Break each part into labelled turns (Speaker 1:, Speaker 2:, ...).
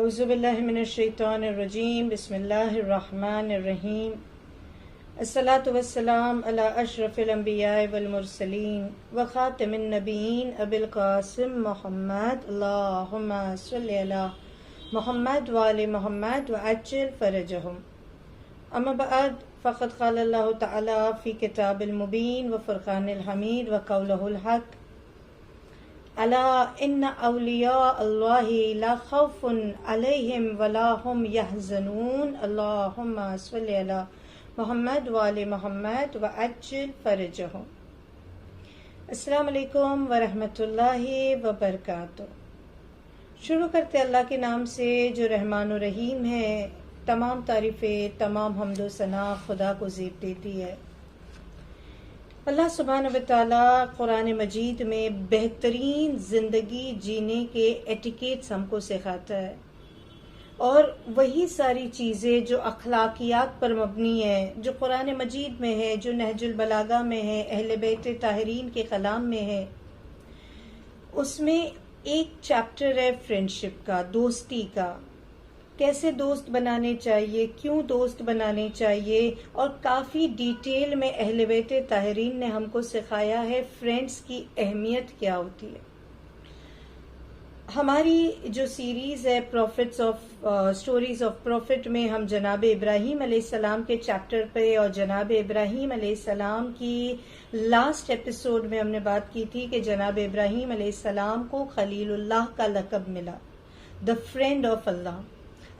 Speaker 1: औज़ु बिल्लाहि मिनश शैतानिर रजीम. बिस्मिल्लाहिर रहमानिर रहीम. अस्सलातु वस्सलाम अला अशरफिल अंबिया'i वल मुरसलीन व खातिमिन नबिय्यीन अबिल कासिम मुहम्मद. अल्लाहुम्मा सल्लि अला मुहम्मद व आलि मुहम्मद व अज्जिल फरजहुम. अम्मा बअद फ़क़द क़ाल अल्लाहु तआला फ़ी किताबिल मुबीन व फ़ुरक़ानिल हमीद व क़ौलुहुल हक़. अला इन्ना औलिया अल्लाहि ला खौफुन अलैहिम वला हुम यहज़नून. अल्लाहुम्मा सल्लि अला मुहम्मद व आलि मुहम्मद व अज्जिल फरजहुम. अस्सलामु अलैकुम व रहमतुल्लाहि व बरकातुहू. शुरू करते अल्लाह के नाम से जो रहमान व रहीम है. तमाम तारीफ़ें, तमाम हम्दो सना खुदा को ज़ेब देती है. अल्लाह सुब्हानहू व तआला कुरान मजीद में बेहतरीन ज़िंदगी जीने के एटिकेट्स हमको सिखाता है, और वही सारी चीज़ें जो अखलाकियात पर मबनी है, जो कुरान मजीद में है, जो नहजुल बलागा में है, अहले बैत ताहिरीन के कलाम में है. उसमें एक चैप्टर है फ्रेंडशिप का, दोस्ती का. कैसे दोस्त बनाने चाहिए, क्यों दोस्त बनाने चाहिए, और काफ़ी डिटेल में अहले बैत ताहिरीन ने हमको सिखाया है फ्रेंड्स की अहमियत क्या होती है. हमारी जो सीरीज़ है profits of stories of profit में हम जनाब इब्राहीम अलैहिस्सलाम के चैप्टर पे और जनाब इब्राहीम अलैहिस्सलाम की लास्ट एपिसोड में हमने बात की थी कि जनाब इब्राहीम अलैहिस्सलाम को खलीलुल्लाह का लक़ब मिला, the friend of Allah,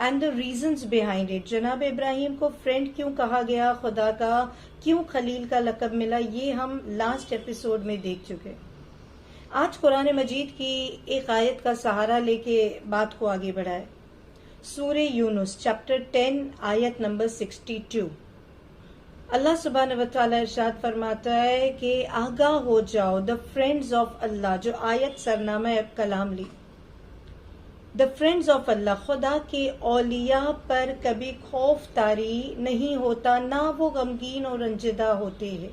Speaker 1: and the reasons behind it. जनाब इब्राहीम को फ्रेंड क्यों कहा गया, खुदा का क्यों खलील का लक़ब मिला, ये हम लास्ट एपिसोड में देख चुके. आज कुरान मजीद की एक आयत का सहारा लेके बात को आगे बढ़ाए. सूरे यूनुस चैप्टर 10 आयत नंबर 62. अल्लाह सुब्हानहू व तआला इरशाद फरमाता है कि आगाह हो जाओ, द फ्रेंड्स ऑफ अल्लाह, जो आयत सरनामा कलाम ली. द फ्रेंड्स ऑफ अल्लाह, खुदा के औलिया पर कभी खौफ तारी नहीं होता, ना वो गमगीन और रंजिदा होते हैं,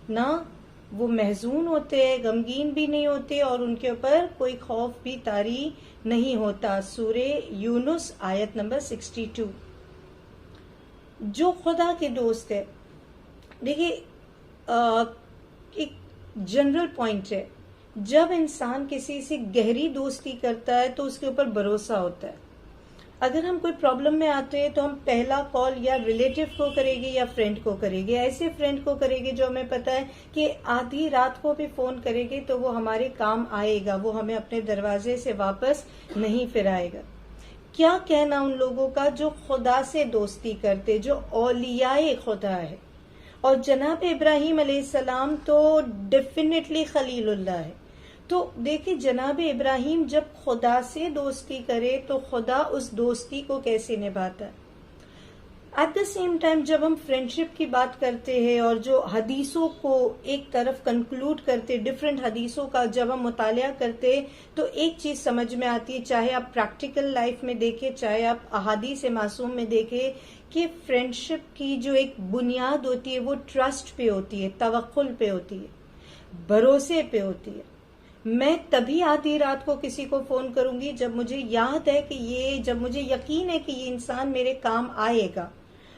Speaker 1: ना वो महजून होते हैं, गमगीन भी नहीं होते, और उनके ऊपर कोई खौफ भी तारी नहीं होता. सूरे यूनुस आयत नंबर 62. जो खुदा के दोस्त है, देखिए एक जनरल पॉइंट है, जब इंसान किसी से गहरी दोस्ती करता है तो उसके ऊपर भरोसा होता है. अगर हम कोई प्रॉब्लम में आते हैं तो हम पहला कॉल या रिलेटिव को करेंगे या फ्रेंड को करेंगे. ऐसे फ्रेंड को करेंगे जो हमें पता है कि आधी रात को भी फोन करेंगे तो वो हमारे काम आएगा, वो हमें अपने दरवाजे से वापस नहीं फिराएगा. क्या कहना उन लोगों का जो खुदा से दोस्ती करते, जो औलियाए खुदा है. और जनाब इब्राहीम अलैहिस्सलाम तो डेफिनेटली खलीलुल्लाह है. तो देखिए, जनाब इब्राहीम जब खुदा से दोस्ती करे तो खुदा उस दोस्ती को कैसे निभाता है. एट द सेम टाइम जब हम फ्रेंडशिप की बात करते हैं और जो हदीसों को एक तरफ कंक्लूड करते, डिफरेंट हदीसों का जब हम मुतालिया करते, तो एक चीज समझ में आती है, चाहे आप प्रैक्टिकल लाइफ में देखें, चाहे आप अहादीस मासूम में देखें, कि फ्रेंडशिप की जो एक बुनियाद होती है वो ट्रस्ट पे होती है, तवक्कुल पे होती है, भरोसे पे होती है. मैं तभी आधी रात को किसी को फोन करूंगी जब मुझे याद है कि जब मुझे यकीन है कि ये इंसान मेरे काम आएगा.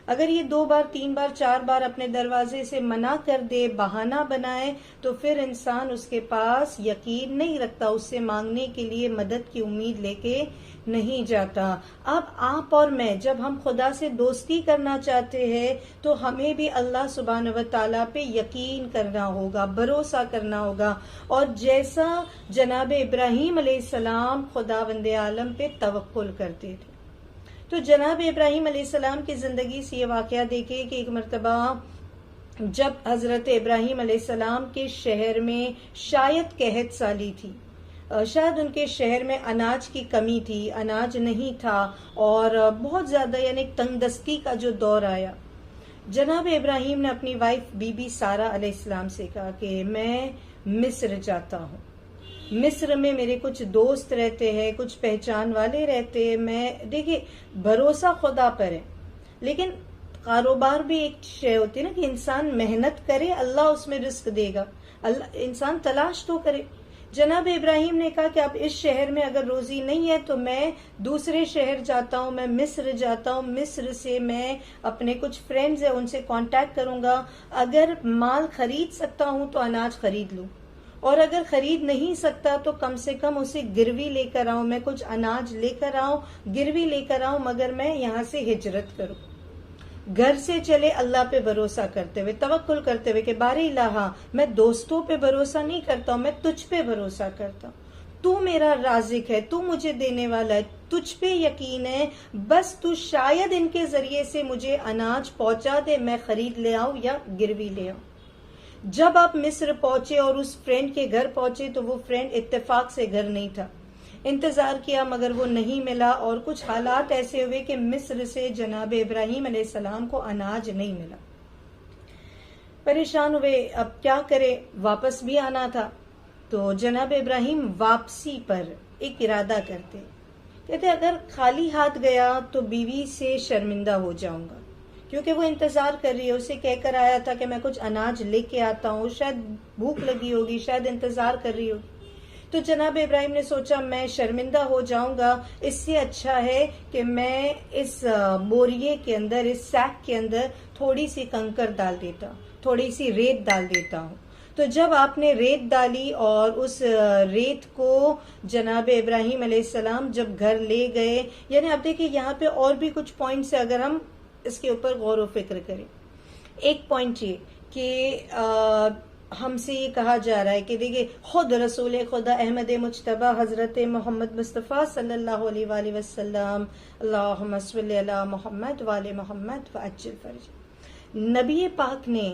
Speaker 1: अगर ये 2 बार 3 बार 4 बार अपने दरवाजे से मना कर दे, बहाना बनाए, तो फिर इंसान उसके पास यकीन नहीं रखता, उससे मांगने के लिए मदद की उम्मीद लेके नहीं जाता. अब आप और मैं जब हम खुदा से दोस्ती करना चाहते हैं तो हमें भी अल्लाह सुब्हानहू व तआला पे यकीन करना होगा, भरोसा करना होगा. और जैसा जनाब इब्राहीम अलैहिस्सलाम खुदावंदे आलम पे तवक्कुल करते थे, तो जनाब इब्राहीम अलैहिस्सलाम की जिंदगी से ये वाकया देखे कि एक मरतबा जब हजरत इब्राहीम अलैहिस्सलाम के शहर में शायद कहत साली थी, शायद उनके शहर में अनाज की कमी थी, अनाज नहीं था, और बहुत ज्यादा यानी तंगदस्ती का जो दौर आया. जनाब इब्राहीम ने अपनी वाइफ बीबी सारा अलैहिस्सलाम से कहा कि मैं मिस्र जाता हूँ, मिस्र में मेरे कुछ दोस्त रहते हैं, कुछ पहचान वाले रहते हैं. मैं देखिए भरोसा खुदा पर है, लेकिन कारोबार भी एक शय होती है ना कि इंसान मेहनत करे, अल्लाह उसमें रिस्क देगा, अल्लाह, इंसान तलाश तो करे। जनाब इब्राहिम ने कहा कि अब इस शहर में अगर रोजी नहीं है तो मैं दूसरे शहर जाता हूँ, मैं मिस्र जाता हूँ, मिस्र से मैं अपने कुछ फ्रेंड्स हैं उनसे कांटेक्ट करूंगा, अगर माल खरीद सकता हूँ तो अनाज खरीद लूं, और अगर खरीद नहीं सकता तो कम से कम उसे गिरवी लेकर आऊं, मैं कुछ अनाज लेकर आऊं, गिरवी लेकर आऊं, मगर मैं यहाँ से हिजरत करूं। घर से चले अल्लाह पे भरोसा करते हुए, तवक्कुल करते हुए कि बारे इलाहा, मैं दोस्तों पे भरोसा नहीं करता हूं, मैं तुझ पे भरोसा करता हूं, तू मेरा राजिक है, तू मुझे देने वाला है, तुझ पे यकीन है, बस तू शायद इनके जरिए से मुझे अनाज पहुंचा दे, मैं खरीद ले आऊं या गिरवी ले आऊं। जब आप मिस्र पहुंचे और उस फ्रेंड के घर पहुंचे तो वो फ्रेंड इत्तेफाक से घर नहीं था। इंतजार किया मगर वो नहीं मिला, और कुछ हालात ऐसे हुए कि मिस्र से जनाब इब्राहिम अलैहिस्सलाम को अनाज नहीं मिला। परेशान हुए, अब क्या करे, वापस भी आना था। तो जनाब इब्राहिम वापसी पर एक इरादा करते, कहते अगर खाली हाथ गया तो बीवी से शर्मिंदा हो जाऊंगा, क्योंकि वो इंतजार कर रही है, उसे कहकर आया था कि मैं कुछ अनाज लेके आता हूँ, शायद भूख लगी होगी, शायद इंतजार कर रही होगी। तो जनाब इब्राहिम ने सोचा मैं शर्मिंदा हो जाऊंगा, इससे अच्छा है कि मैं इस बोरिये के अंदर, इस सैक के अंदर थोड़ी सी कंकर डाल देता, थोड़ी सी रेत डाल देता हूँ। तो जब आपने रेत डाली और उस रेत को जनाब इब्राहिम अलैहिस्सलाम जब घर ले गए, यानी अब देखिए यहाँ पे और भी कुछ पॉइंट्स है अगर हम इसके ऊपर गौर व फिक्र करें। एक पॉइंट ये कि हमसे ये कहा जा रहा है कि देखिए खुद रसूल खुदा अहमद मुज्तबा हजरत मोहम्मद मुस्तफ़ा सल्लल्लाहु अलैहि वसल्लम अल्लाहुम्मा सल्लि अला मोहम्मद वाले मोहम्मद व अज्जिल फरज, नबी पाक ने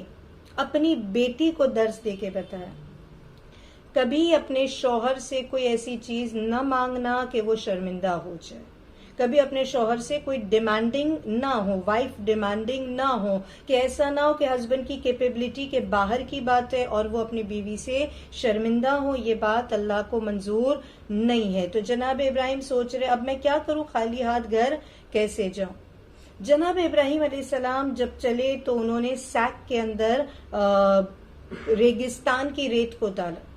Speaker 1: अपनी बेटी को दर्स दे के बताया कभी अपने शौहर से कोई ऐसी चीज न मांगना कि वो शर्मिंदा हो जाए, कभी अपने शौहर से कोई डिमांडिंग ना हो, वाइफ डिमांडिंग ना हो, कि ऐसा ना हो कि हस्बैंड की कैपेबिलिटी के बाहर की बात है और वो अपनी बीवी से शर्मिंदा हो, ये बात अल्लाह को मंजूर नहीं है। तो जनाब इब्राहिम सोच रहे अब मैं क्या करूं, खाली हाथ घर कैसे जाऊं। जनाब इब्राहिम अलैहिस्सलाम जब चले तो उन्होंने सैक के अंदर रेगिस्तान की रेत को डाला,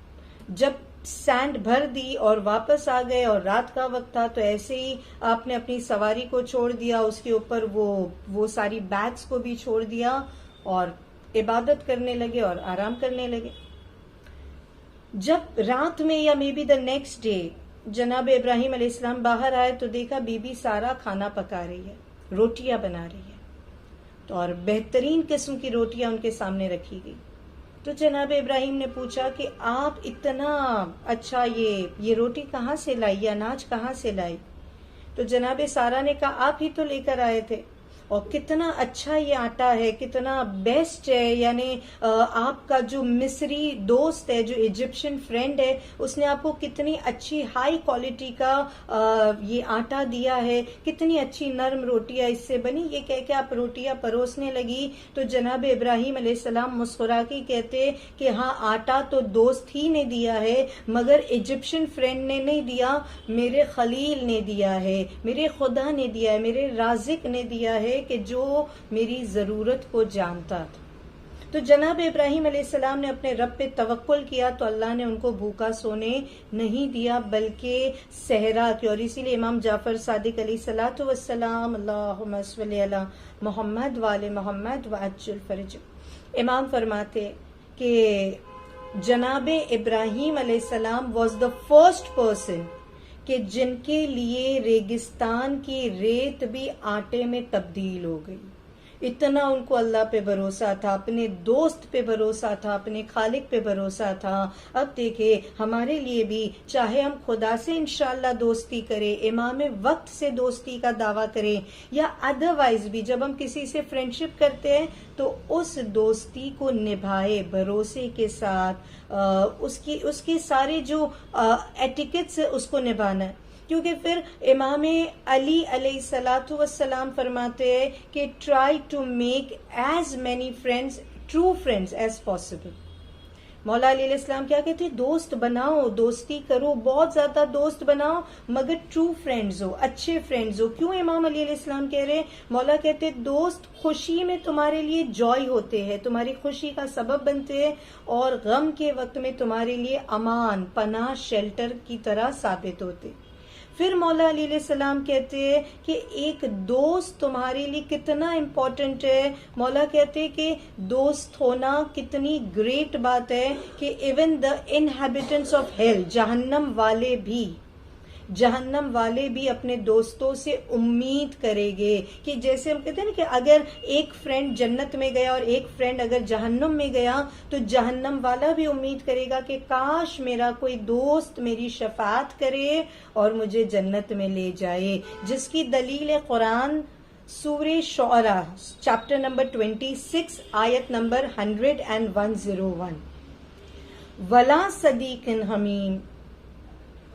Speaker 1: जब सैंड भर दी और वापस आ गए और रात का वक्त था, तो ऐसे ही आपने अपनी सवारी को छोड़ दिया, उसके ऊपर वो सारी बैग्स को भी छोड़ दिया और इबादत करने लगे और आराम करने लगे। जब रात में या may be the next day जनाब इब्राहिम अलैहिस्सलाम बाहर आए तो देखा बीबी सारा खाना पका रही है, रोटियां बना रही है, तो और बेहतरीन किस्म की रोटियां उनके सामने रखी गई। तो जनाब इब्राहिम ने पूछा कि आप इतना अच्छा ये रोटी कहाँ से लाई, ये अनाज कहाँ से लाई। तो जनाब सारा ने कहा आप ही तो लेकर आए थे, और कितना अच्छा ये आटा है, कितना बेस्ट है, यानी आपका जो मिस्री दोस्त है, जो इजिप्शियन फ्रेंड है, उसने आपको कितनी अच्छी हाई क्वालिटी का ये आटा दिया है, कितनी अच्छी नरम रोटियां इससे बनी। ये कह के आप रोटियां परोसने लगी तो जनाब इब्राहिम अलैहिस्सलाम मुस्कुरा के कहते कि हाँ आटा तो दोस्त ही ने दिया है, मगर इजिप्शियन फ्रेंड ने नहीं दिया, मेरे खलील ने दिया है, मेरे खुदा ने दिया है, मेरे राजिक ने दिया है, कि जो मेरी जरूरत को जानता था। तो जनाब इब्राहिम अलैहिस्सलाम ने अपने रब पे तवक्कुल किया तो अल्लाह ने उनको भूखा सोने नहीं दिया बल्कि सहरा की। और इसीलिए इमाम जाफर सादिक अलैहिस्सलातु वस्सलाम अल्लाहुम्मा सल्लि अला मोहम्मद वाले मोहम्मद व अज्जिल फरज, इमाम फरमाते कि जनाब इब्राहिम अलैहिस्सलाम वाज द फर्स्ट पर्सन कि जिनके लिए रेगिस्तान की रेत भी आटे में तब्दील हो गई। इतना उनको अल्लाह पे भरोसा था, अपने दोस्त पे भरोसा था, अपने खालिक पे भरोसा था। अब देखे हमारे लिए भी, चाहे हम खुदा से इंशाल्लाह दोस्ती करें, इमाम वक्त से दोस्ती का दावा करें, या अदरवाइज भी जब हम किसी से फ्रेंडशिप करते हैं तो उस दोस्ती को निभाए भरोसे के साथ, उसके सारे जो एटिकेट्स है उसको निभाना है। क्योंकि फिर इमाम अली अलैहिस्सलातु वस्सलाम फरमाते हैं कि try to make as many friends, true friends as possible. मौला अलैहिस्सलाम क्या कहते हैं, दोस्त बनाओ, दोस्ती करो, बहुत ज्यादा दोस्त बनाओ, मगर ट्रू फ्रेंड्स हो, अच्छे फ्रेंड्स हो। क्यों इमाम अली अलैहिस्सलाम कह रहे हैं, मौला कहते हैं दोस्त खुशी में तुम्हारे लिए जॉय होते हैं, तुम्हारी खुशी का सबब बनते हैं, और गम के वक्त में तुम्हारे लिए अमान, पनाह, शेल्टर की तरह साबित होते। फिर मौला अली अलैहिस्सलाम कहते हैं कि एक दोस्त तुम्हारे लिए कितना इम्पोर्टेंट है। मौला कहते हैं कि दोस्त होना कितनी ग्रेट बात है कि even the inhabitants of hell, जहन्नम वाले भी अपने दोस्तों से उम्मीद करेंगे कि जैसे हम कहते हैं ना कि अगर एक फ्रेंड जन्नत में गया और एक फ्रेंड अगर जहन्नम में गया, तो जहन्नम वाला भी उम्मीद करेगा कि काश मेरा कोई दोस्त मेरी शफाअत करे और मुझे जन्नत में ले जाए। जिसकी दलील है कुरान सूरे शुअरा चैप्टर नंबर 26 आयत नंबर 101, वला सदीकिन हमीम,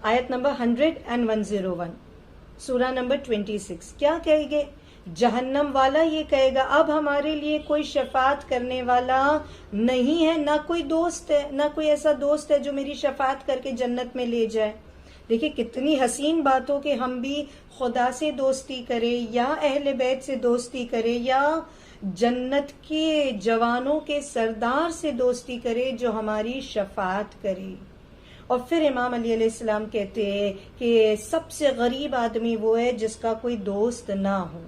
Speaker 1: आयत नंबर 101, सूरा नंबर 26। क्या कहेंगे, जहन्नम वाला ये कहेगा अब हमारे लिए कोई शफात करने वाला नहीं है, ना कोई दोस्त है, ना कोई ऐसा दोस्त है जो मेरी शफात करके जन्नत में ले जाए। देखिए कितनी हसीन बात हो कि हम भी खुदा से दोस्ती करें या अहले बैत से दोस्ती करें या जन्नत के जवानों के सरदार से दोस्ती करें जो हमारी शफात करे। और फिर इमाम अली अलैहिस्सलाम कहते हैं कि सबसे गरीब आदमी वो है जिसका कोई दोस्त ना हो,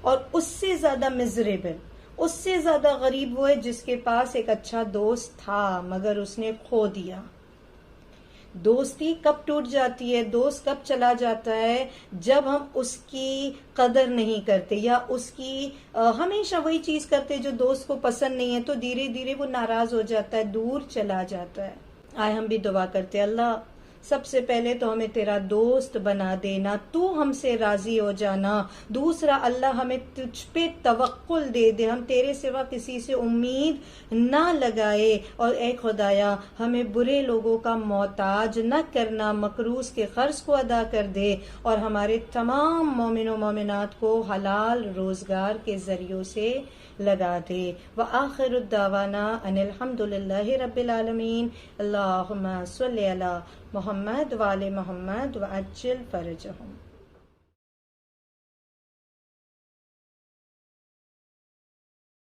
Speaker 1: और उससे ज्यादा मिजरेबल, उससे ज्यादा गरीब वो है जिसके पास एक अच्छा दोस्त था मगर उसने खो दिया। दोस्ती कब टूट जाती है, दोस्त कब चला जाता है, जब हम उसकी कदर नहीं करते या उसकी हमेशा वही चीज करते जो दोस्त को पसंद नहीं है, तो धीरे धीरे वो नाराज हो जाता है, दूर चला जाता है। आए हम भी दुआ करते, अल्लाह सबसे पहले तो हमें तेरा दोस्त बना देना, तू हमसे राजी हो जाना। दूसरा, अल्लाह हमें तुझ पे तवक्कुल दे दे, हम तेरे सिवा किसी से उम्मीद ना लगाए। और ए खुदाया हमें बुरे लोगों का मोहताज न करना, मकरूज के कर्ज को अदा कर दे और हमारे तमाम मोमिन व मोमिनात को हलाल रोजगार के जरियों से लगा दे। व आखिरु दावाना अनिल हम्दुलिल्लाहि रब्बिल आलमीन। अल्लाहुम्मा सल्लि अला मोहम्मद व आले मोहम्मद व अज्जिल फरजहुम।